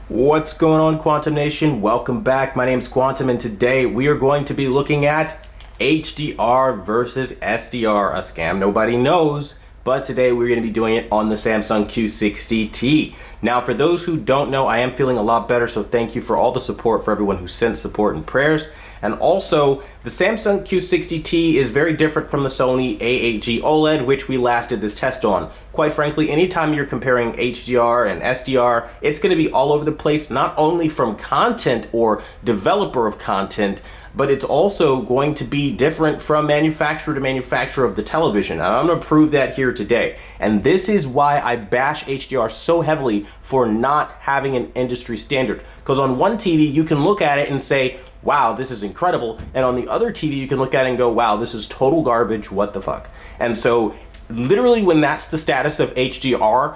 What's going on, Quantum Nation? Welcome back. My name is Quantum, and today we are going to be looking at HDR versus SDR, a scam nobody knows, but today we're going to be doing it on the Samsung Q60T. Now, for those who don't know, I am feeling a lot better, so thank you for all the support for everyone who sent support and prayers. And also, the Samsung Q60T is very different from the Sony A8G OLED, which we last did this test on. Quite frankly, anytime you're comparing HDR and SDR, it's going to be all over the place, not only from content or developer of content, but it's also going to be different from manufacturer to manufacturer of the television. And I'm going to prove that here today. And this is why I bash HDR so heavily for not having an industry standard. Because on one TV, you can look at it and say, wow, this is incredible. And on the other TV, you can look at it and go, wow, this is total garbage, what the fuck? And so literally when that's the status of HDR,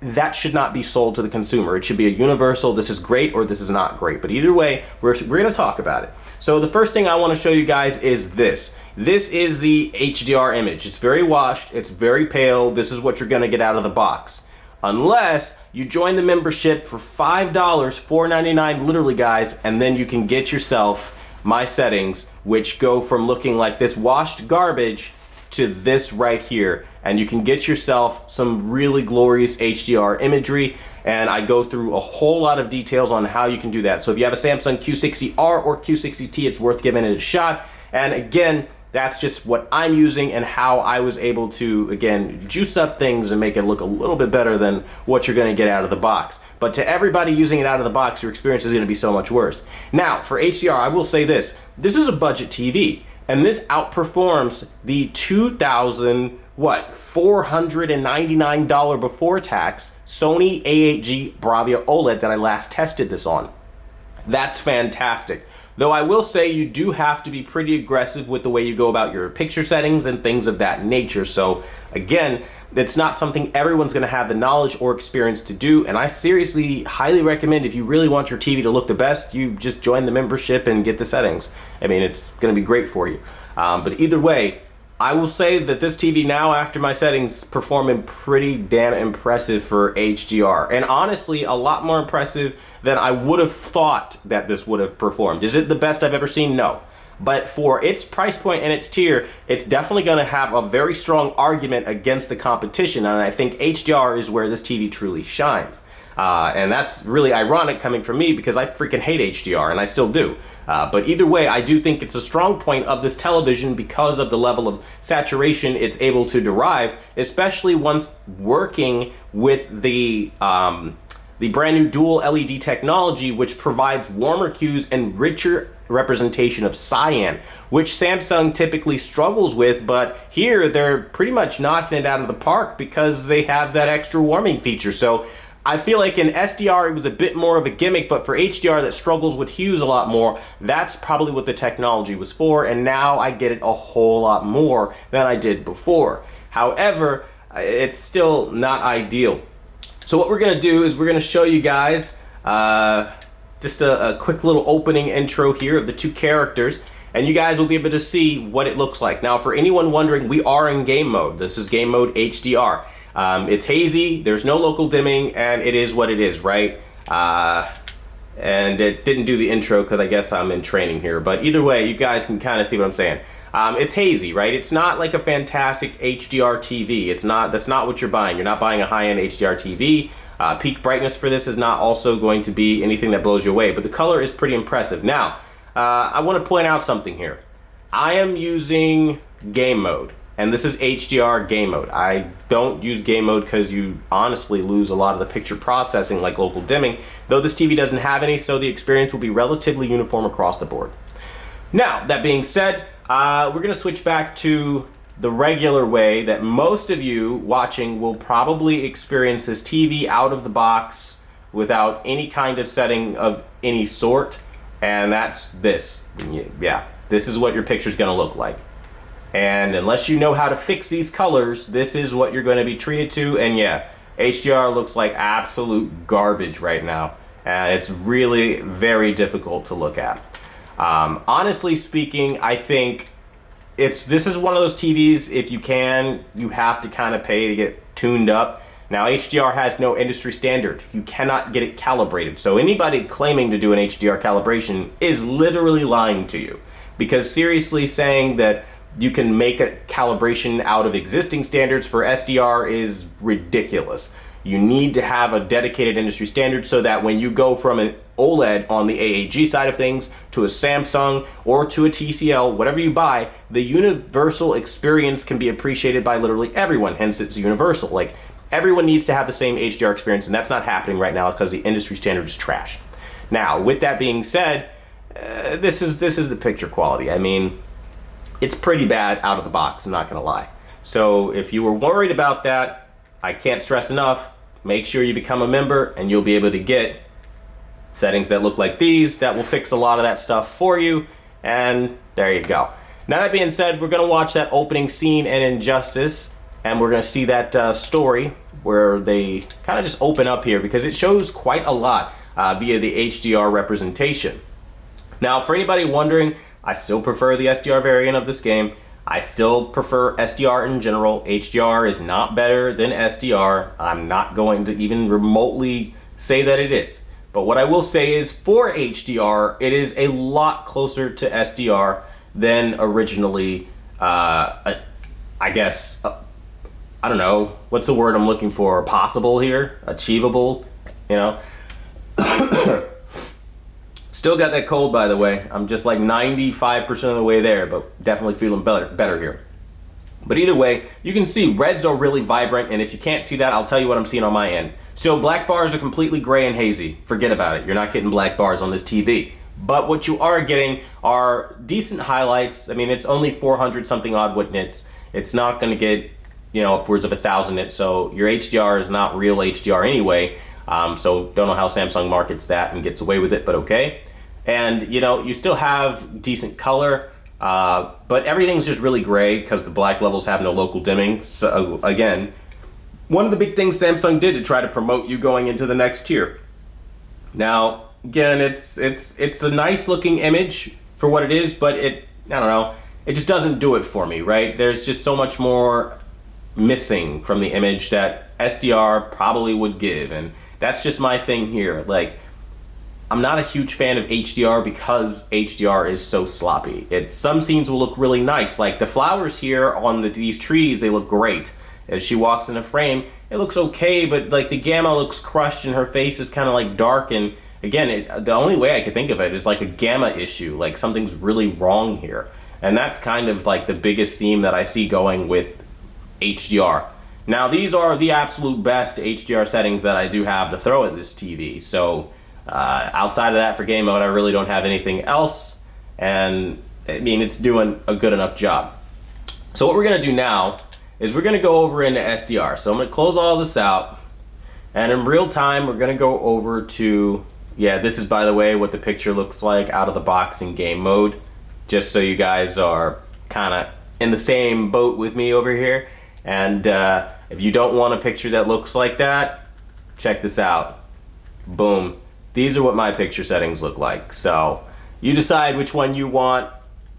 that should not be sold to the consumer. It should be a universal, this is great or this is not great. But either way, we're gonna talk about it. So the first thing I wanna show you guys is this. This is the HDR image. It's very washed, it's very pale. This is what you're gonna get out of the box. Unless you join the membership for $5, $4.99 literally, guys, and then you can get yourself my settings, which go from looking like this washed garbage to this right here. And you can get yourself some really glorious HDR imagery, and I go through a whole lot of details on how you can do that. So if you have a Samsung Q60R or Q60T, it's worth giving it a shot. And again, that's just what I'm using and how I was able to, again, juice up things and make it look a little bit better than what you're gonna get out of the box. But to everybody using it out of the box, your experience is gonna be so much worse. Now, for HDR, I will say this. This is a budget TV, and this outperforms the $499 before tax Sony A8G Bravia OLED that I last tested this on. That's fantastic. Though I will say you do have to be pretty aggressive with the way you go about your picture settings and things of that nature. So again, it's not something everyone's gonna have the knowledge or experience to do, and I seriously highly recommend, if you really want your TV to look the best, you just join the membership and get the settings. I mean, it's gonna be great for you. But either way, I will say that this TV now, after my settings, performing pretty damn impressive for HDR. And honestly, a lot more impressive than I would have thought that this would have performed. Is it the best I've ever seen? No. But for its price point and its tier, it's definitely gonna have a very strong argument against the competition. And I think HDR is where this TV truly shines. And that's really ironic coming from me because I freaking hate HDR, and I still do. But either way, I do think it's a strong point of this television because of the level of saturation it's able to derive, especially once working with the brand new dual LED technology, which provides warmer hues and richer representation of cyan, which Samsung typically struggles with, but here they're pretty much knocking it out of the park because they have that extra warming feature. So I feel like in SDR it was a bit more of a gimmick, but for HDR that struggles with hues a lot more, that's probably what the technology was for, and now I get it a whole lot more than I did before. However, it's still not ideal. So what we're gonna do is we're gonna show you guys just a quick little opening intro here of the two characters, and you guys will be able to see what it looks like. Now, for anyone wondering, we are in game mode. This is game mode HDR. It's hazy, there's no local dimming, and it is what it is, right? And it didn't do the intro because I guess I'm in training here, but either way, you guys can kind of see what I'm saying. It's hazy, right? It's not like a fantastic HDR TV. That's not what you're buying. You're not buying a high-end HDR TV. Peak brightness for this is not also going to be anything that blows you away, but the color is pretty impressive. Now, I want to point out something here. I am using game mode, and this is HDR game mode. I don't use game mode because you honestly lose a lot of the picture processing like local dimming, though this TV doesn't have any, so the experience will be relatively uniform across the board. Now, that being said, we're gonna switch back to the regular way that most of you watching will probably experience this TV out of the box without any kind of setting of any sort, and that's this. Yeah, this is what your picture's gonna look like. And unless you know how to fix these colors, this is what you're gonna be treated to, and yeah, HDR looks like absolute garbage right now, and it's really very difficult to look at. Honestly speaking, I think this is one of those TVs, if you have to kind of pay to get tuned up. Now, HDR has no industry standard. You cannot get it calibrated. So anybody claiming to do an HDR calibration is literally lying to you. Because seriously saying that you can make a calibration out of existing standards for SDR is ridiculous. You need to have a dedicated industry standard so that when you go from an OLED on the AAG side of things to a Samsung or to a TCL, whatever you buy, the universal experience can be appreciated by literally everyone, hence it's universal. Like, everyone needs to have the same HDR experience, and that's not happening right now because the industry standard is trash. Now, with that being said, this is the picture quality. I mean, it's pretty bad out of the box, I'm not gonna lie. So if you were worried about that, I can't stress enough, make sure you become a member and you'll be able to get settings that look like these that will fix a lot of that stuff for you, and there you go. Now, that being said, we're gonna watch that opening scene in Injustice, and we're gonna see that story where they kind of just open up here because it shows quite a lot via the HDR representation. Now, for anybody wondering, I still prefer the SDR variant of this game. I still prefer SDR in general. HDR is not better than SDR. I'm not going to even remotely say that it is. But what I will say is for HDR, it is a lot closer to SDR than originally, I guess, I don't know, what's the word I'm looking for? Possible here? Achievable, you know? Still got that cold, by the way. I'm just like 95% of the way there, but definitely feeling better here. But either way, you can see reds are really vibrant, and if you can't see that, I'll tell you what I'm seeing on my end. So black bars are completely gray and hazy. Forget about it. You're not getting black bars on this TV. But what you are getting are decent highlights. I mean, it's only 400 something odd what nits. It's not going to get, you know, upwards of 1,000 nits. So your HDR is not real HDR anyway. So don't know how Samsung markets that and gets away with it, but okay. And you know, you still have decent color, but everything's just really gray because the black levels have no local dimming. So again, one of the big things Samsung did to try to promote you going into the next tier. Now, again, it's a nice looking image for what it is, but I don't know, it just doesn't do it for me, right? There's just so much more missing from the image that SDR probably would give, and that's just my thing here. Like, I'm not a huge fan of HDR because HDR is so sloppy. Some scenes will look really nice, like the flowers here on these trees, they look great. As she walks in a frame, it looks okay, but like the gamma looks crushed and her face is kind of like dark, and again, the only way I could think of it is like a gamma issue, like something's really wrong here. And that's kind of like the biggest theme that I see going with HDR. Now, these are the absolute best HDR settings that I do have to throw at this TV, so outside of that, for game mode, I really don't have anything else, and I mean, it's doing a good enough job. So what we're gonna do now is we're gonna go over into SDR. So I'm gonna close all this out, and in real time, we're gonna go over to, yeah, this is, by the way, what the picture looks like out of the box in game mode, just so you guys are kind of in the same boat with me over here. And if you don't want a picture that looks like that, check this out. Boom. These are what my picture settings look like. So you decide which one you want.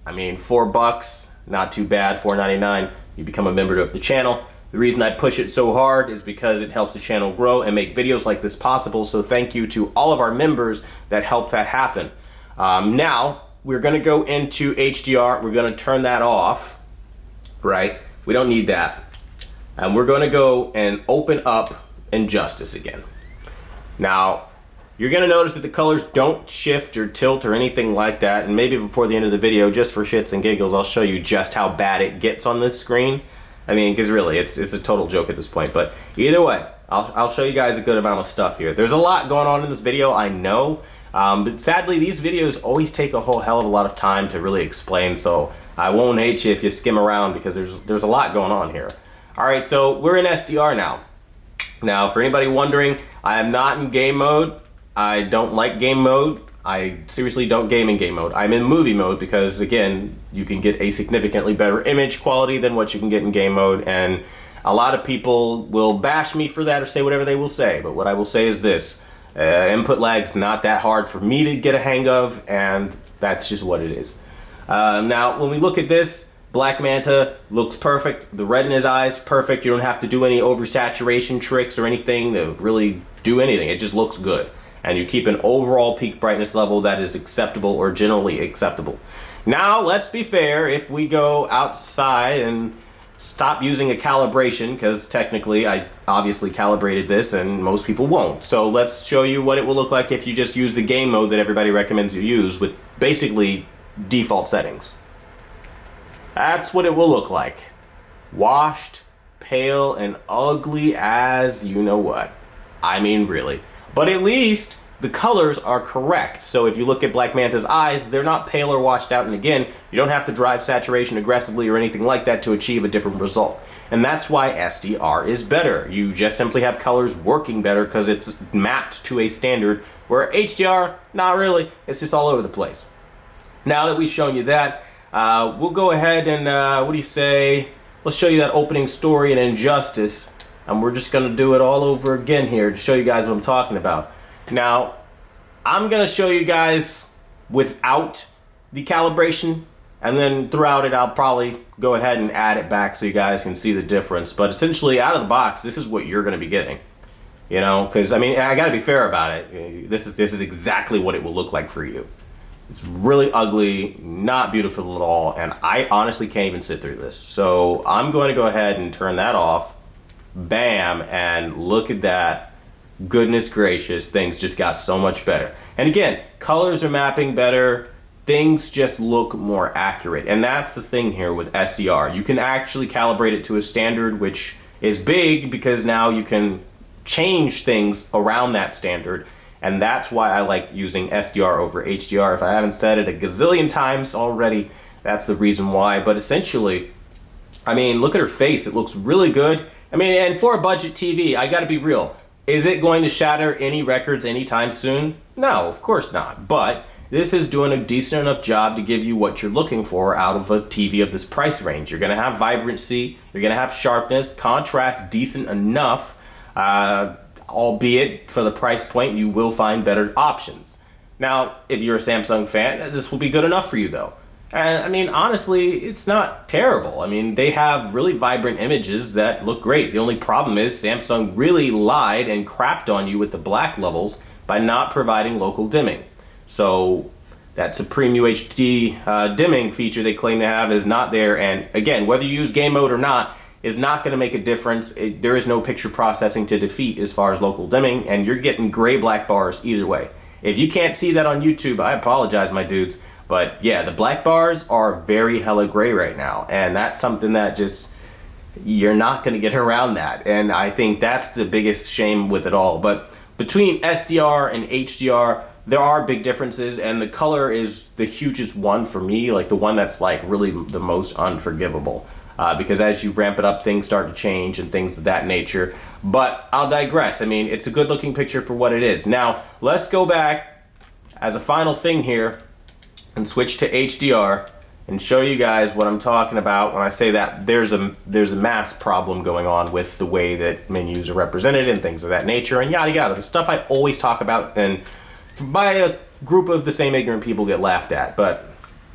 I mean, $4, not too bad, $4.99. You become a member of the channel. The reason I push it so hard is because it helps the channel grow and make videos like this possible. So thank you to all of our members that helped that happen. Now we're gonna go into HDR. We're gonna turn that off, right? We don't need that. And we're gonna go and open up Injustice again. Now, you're gonna notice that the colors don't shift or tilt or anything like that, and maybe before the end of the video, just for shits and giggles, I'll show you just how bad it gets on this screen. I mean, because really, it's a total joke at this point, but either way, I'll show you guys a good amount of stuff here. There's a lot going on in this video, I know, but sadly, these videos always take a whole hell of a lot of time to really explain, so I won't hate you if you skim around because there's a lot going on here. All right, so we're in SDR now. Now, for anybody wondering, I am not in game mode. I don't like game mode. I seriously don't game in game mode. I'm in movie mode because, again, you can get a significantly better image quality than what you can get in game mode, and a lot of people will bash me for that or say whatever they will say, but what I will say is this. Input lag's not that hard for me to get a hang of, and that's just what it is. Now, when we look at this, Black Manta looks perfect. The red in his eyes, perfect. You don't have to do any oversaturation tricks or anything to really do anything. It just looks good. And you keep an overall peak brightness level that is acceptable or generally acceptable. Now, let's be fair. If we go outside and stop using a calibration, because technically I obviously calibrated this and most people won't. So let's show you what it will look like if you just use the game mode that everybody recommends you use with basically default settings. That's what it will look like. Washed, pale, and ugly as you know what. I mean, really. But at least the colors are correct. So if you look at Black Manta's eyes, they're not pale or washed out. And again, you don't have to drive saturation aggressively or anything like that to achieve a different result. And that's why SDR is better. You just simply have colors working better because it's mapped to a standard, where HDR, not really. It's just all over the place. Now that we've shown you that, we'll go ahead and, what do you say? Let's show you that opening story in Injustice. And we're just going to do it all over again here to show you guys what I'm talking about. Now, I'm going to show you guys without the calibration. And then throughout it, I'll probably go ahead and add it back so you guys can see the difference. But essentially, out of the box, this is what you're going to be getting. You know, because, I mean, I got to be fair about it. This is exactly what it will look like for you. It's really ugly, not beautiful at all, and I honestly can't even sit through this. So I'm going to go ahead and turn that off. Bam, and look at that. Goodness gracious, things just got so much better. And again, colors are mapping better. Things just look more accurate. And that's the thing here with SDR. You can actually calibrate it to a standard, which is big because now you can change things around that standard. And that's why I like using SDR over HDR. If I haven't said it a gazillion times already, that's the reason why. But essentially, I mean, look at her face. It looks really good. I mean, and for a budget TV, I gotta be real. Is it going to shatter any records anytime soon? No, of course not. But this is doing a decent enough job to give you what you're looking for out of a TV of this price range. You're gonna have vibrancy, you're gonna have sharpness, contrast decent enough, albeit for the price point, you will find better options. Now, if you're a Samsung fan, this will be good enough for you though. And I mean, honestly, it's not terrible. I mean, they have really vibrant images that look great. The only problem is Samsung really lied and crapped on you with the black levels by not providing local dimming. So that Supreme UHD dimming feature they claim to have is not there. And again, whether you use game mode or not, is not going to make a difference. There is no picture processing to defeat as far as local dimming, and you're getting gray black bars either way. If you can't see that on YouTube, I apologize, my dudes. But yeah, the black bars are very hella gray right now, and that's something that just, you're not going to get around that. And I think that's the biggest shame with it all. But between SDR and HDR, there are big differences, and the color is the hugest one for me, like the one that's like really the most unforgivable. Because as you ramp it up, things start to change and things of that nature. But I'll digress. I mean, it's a good looking picture for what it is. Now, let's go back as a final thing here and switch to HDR and show you guys what I'm talking about when I say that there's a mass problem going on with the way that menus are represented and things of that nature and yada yada. The stuff I always talk about, and by a group of the same ignorant people get laughed at. But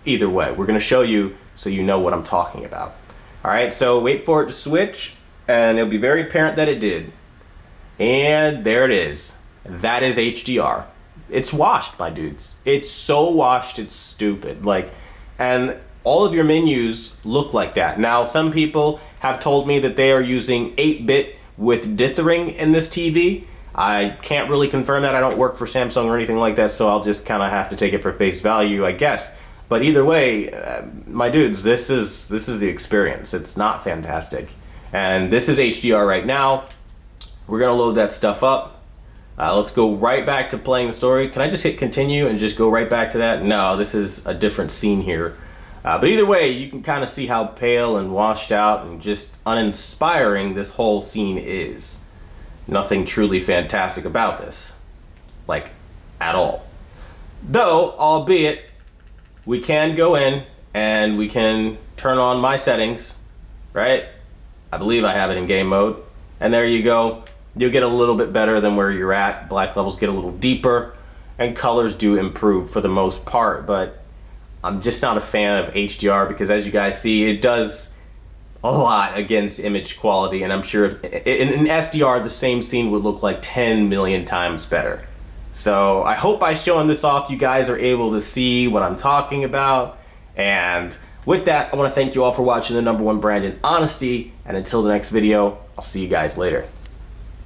either way, we're going to show you so you know what I'm talking about. Alright, so wait for it to switch, and it'll be very apparent that it did. And there it is. That is HDR. It's washed, my dudes. It's so washed, it's stupid. Like, and all of your menus look like that. Now, some people have told me that they are using 8-bit with dithering in this TV. I can't really confirm that. I don't work for Samsung or anything like that, so I'll just kind of have to take it for face value, I guess. But either way, my dudes, this is the experience. It's not fantastic. And this is HDR right now. We're gonna load that stuff up. Let's go right back to playing the story. Can I just hit continue and just go right back to that? No, this is a different scene here. But either way, you can kind of see how pale and washed out and just uninspiring this whole scene is. Nothing truly fantastic about this. Like, at all. Though, albeit, we can go in and we can turn on my settings, right? I believe I have it in game mode. And there you go. You'll get a little bit better than where you're at. Black levels get a little deeper and colors do improve for the most part. But I'm just not a fan of HDR because, as you guys see, it does a lot against image quality, and I'm sure in SDR the same scene would look like 10 million times better. So I hope by showing this off you guys are able to see what I'm talking about, and with that I want to thank you all for watching the #1 brand in honesty, and until the next video, I'll see you guys later.